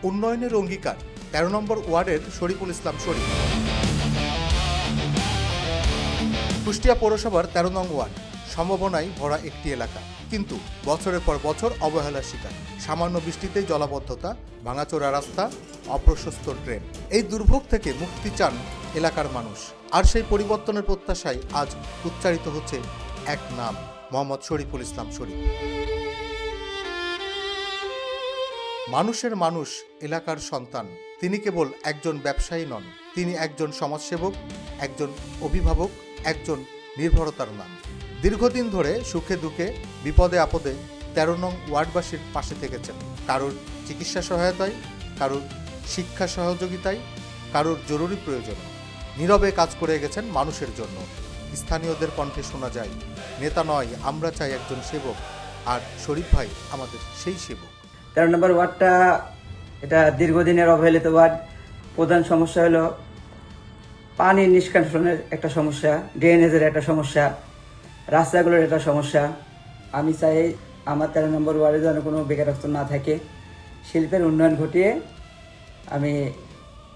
উন্নয়নের অঙ্গীকার ১৩ নম্বর ওয়ার্ডের শরীফুল ইসলাম শরীফ। কুষ্টিয়া পৌরসভার ১৩ নং ওয়ার্ড সম্ভাবনায় ভরা একটি এলাকা, কিন্তু বছরের পর বছর অবহেলার শিকার। সামান্য বৃষ্টিতেই জলাবদ্ধতা, ভাঙাচোরা রাস্তা, অপ্রশস্ত ড্রেন। এই দুর্ভোগ থেকে মুক্তি চান এলাকার মানুষ। আর সেই পরিবর্তনের প্রত্যাশায় আজ উচ্চারিত হচ্ছে এক নাম, মোহাম্মদ শরীফুল ইসলাম শরীফ। মানুষের মানুষ, এলাকার সন্তান। তিনি কেবল একজন ব্যবসায়ী নন, তিনি একজন সমাজসেবক, একজন অভিভাবক, একজন নির্ভরতার নাম। দীর্ঘদিন ধরে সুখে দুঃখে, বিপদে আপদে ১৩ নং ওয়ার্ডবাসীর পাশে থেকেছেন। কারোর চিকিৎসা সহায়তায়, কারোর শিক্ষা সহযোগিতায়, কারোর জরুরি প্রয়োজনে নীরবে কাজ করে গেছেন মানুষের জন্য। স্থানীয়দের কণ্ঠে শোনা যায়, নেতা নয়, আমরা চাই একজন সেবক, আর শরীফ ভাই আমাদের সেই সেবক। ১৩ নম্বর ওয়ার্ডটা এটা দীর্ঘদিনের অবহেলিত ওয়ার্ড। প্রধান সমস্যা হলো পানি নিষ্কাশনের একটা সমস্যা, ড্রেনেজের একটা সমস্যা, রাস্তাগুলোর একটা সমস্যা। আমি চাই আমার ১৩ নম্বর ওয়ার্ডে যেন কোনো বেকারত্ব না থাকে। শিল্পের উন্নয়ন ঘটিয়ে আমি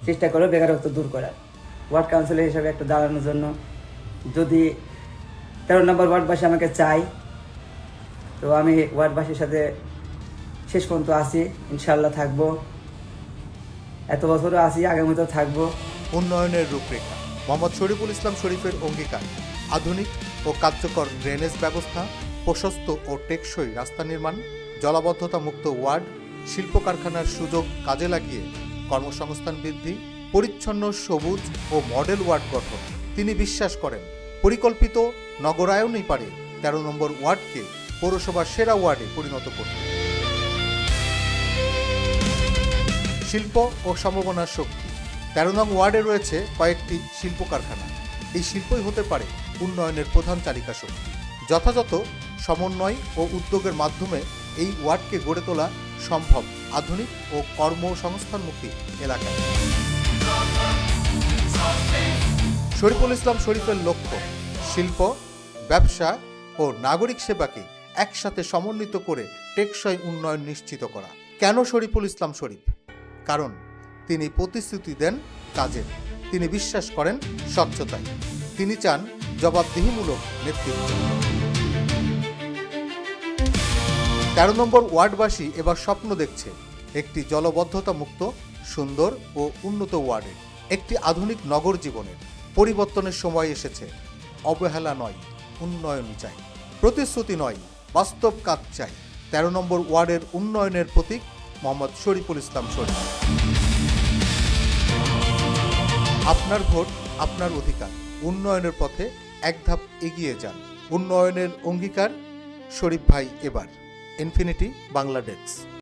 চেষ্টা করব বেকারত্ব দূর করার। ওয়ার্ড কাউন্সিলর হিসাবে একটা দাঁড়ানোর জন্য যদি ১৩ নম্বর ওয়ার্ডবাসী আমাকে চাই, তো আমি ওয়ার্ডবাসীর সাথে শেষ পর্যন্ত আছি, ইনশাল্লাহ থাকবো। এত বছরও আছি, আগামীতেও থাকবো। উন্নয়নের রূপরেখা মোহাম্মদ শরীফুল ইসলাম শরীফের অঙ্গীকার। আধুনিক ও কার্যকর ড্রেনেজ ব্যবস্থা, প্রশস্ত ও টেকসই রাস্তা নির্মাণ, জলাবদ্ধতা মুক্ত ওয়ার্ড, শিল্প কারখানার সুযোগ কাজে লাগিয়ে কর্মসংস্থান বৃদ্ধি, পরিচ্ছন্ন সবুজ ও মডেল ওয়ার্ড গঠন। তিনি বিশ্বাস করেন পরিকল্পিত নগরায়নই পারে ১৩ নম্বর ওয়ার্ডকে পৌরসভার সেরা ওয়ার্ডে পরিণত করতে। শিল্প ও সম্ভাবনার শক্তি। ১৩ নং ওয়ার্ডে রয়েছে কয়েকটি শিল্প কারখানা। এই শিল্পই হতে পারে উন্নয়নের প্রধান চালিকা শক্তি। যথাযথ সমন্বয় ও উদ্যোগের মাধ্যমে এই ওয়ার্ডকে গড়ে তোলা সম্ভব আধুনিক ও কর্মসংস্থানমুখী এলাকায়। শরীফুল ইসলাম শরীফের লক্ষ্য শিল্প, ব্যবসা ও নাগরিক সেবাকে একসাথে সমন্বিত করে টেকসই উন্নয়ন নিশ্চিত করা। কেন শরীফুল ইসলাম শরীফ? কারণ তিনি প্রতিশ্রুতি দেন কাজের, তিনি বিশ্বাস করেন স্বচ্ছতায়, তিনি চান জবাবদিহিমূলক নেতৃত্ব। ১৩ নম্বর ওয়ার্ডবাসী এবার স্বপ্ন দেখছে একটি জলবদ্ধতা মুক্ত, সুন্দর ও উন্নত ওয়ার্ডের, একটি আধুনিক নগর জীবনের। পরিবর্তনের সময় এসেছে। অবহেলা নয়, উন্নয়ন চাই। প্রতিশ্রুতি নয়, বাস্তব কাজ চাই। ১৩ নম্বর ওয়ার্ডের উন্নয়নের প্রতীক মোহাম্মদ শরীফুল ইসলাম শরীফ। আপনার ভোট, আপনার অধিকার। উন্নয়নের পথে এক ধাপ এগিয়ে যান। উন্নয়নের অঙ্গীকার শরীফ ভাই এবার। Infinity Bangla desk.